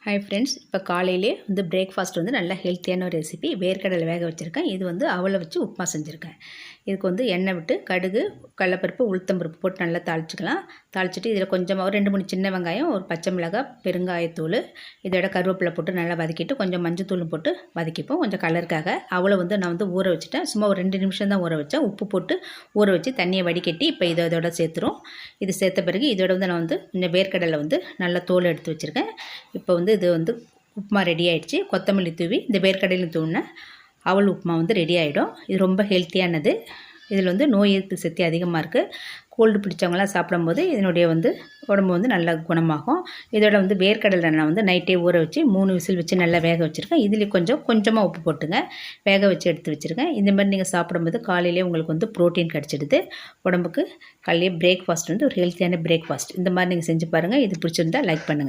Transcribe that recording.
Hi friends, இப்போ காலையிலே breakfast நல்ல ஹெல்த்தியான ஒரு ரெசிபி. வேர்க்கடலை வேக வச்சுருக்கேன். இது அவலை வச்சு உப்புமா செஞ்சுருக்கேன். இதுக்கு எண்ணெய் விட்டு கடுகு, கடலைப்பருப்பு, உளுத்தம்பருப்பு போட்டு நல்லா தாளிச்சிக்கலாம். தாளிச்சிட்டு இதில் கொஞ்சமாக ஒரு 2 3 சின்ன வெங்காயம், ஒரு பச்சை மிளகாய், பெருங்காயத்தூள், இதோட கருவேப்பிலை போட்டு நல்லா வதக்கிட்டு கொஞ்சம் மஞ்சத்தூளும் போட்டு வதக்கிப்போம். கொஞ்சம் கலருக்காக அவளை நான் ஊற வச்சுட்டேன். சும்மா ஒரு 2 நிமிஷம் தான் ஊற வச்சேன். உப்பு போட்டு ஊற வச்சு தண்ணியை வடிகட்டி இப்போ இதோட சேர்த்துரும். இது சேர்த்த பிறகு இதோட நான் கொஞ்சம் வேர்க்கடலை நல்லா தோல் எடுத்து வச்சுருக்கேன். இப்போ இது உப்புமா ரெடி ஆகிடுச்சு. கொத்தமல்லி தூவி இந்த வேர்க்கடலையும் தூவின அவல் உப்புமா ரெடி ஆகிடும். இது ரொம்ப ஹெல்த்தியானது. இதில் நோய் எதிர்ப்பு சக்தி அதிகமாக இருக்குது. கோல்டு பிடிச்சவங்களாம் சாப்பிடும்போது இதனுடைய உடம்பு நல்லா குணமாகும். இதோட வேர்க்கடலை நான் நைட்டே ஊற வச்சு 3 விசில் வச்சு நல்லா வேக வச்சுருக்கேன். இதில் கொஞ்சமாக உப்பு போட்டுங்க வேக வச்சு எடுத்து வச்சுருக்கேன். இந்த மாதிரி நீங்கள் சாப்பிடும்போது காலையிலே உங்களுக்கு ப்ரோட்டீன் கிடச்சிடுது. உடம்புக்கு காலையிலே பிரேக்ஃபாஸ்ட் ஒரு ஹெல்த்தியான பிரேக்ஃபாஸ்ட். இந்த மாதிரி நீங்கள் செஞ்சு பாருங்கள். இது பிடிச்சிருந்தா லைக் பண்ணுங்கள்.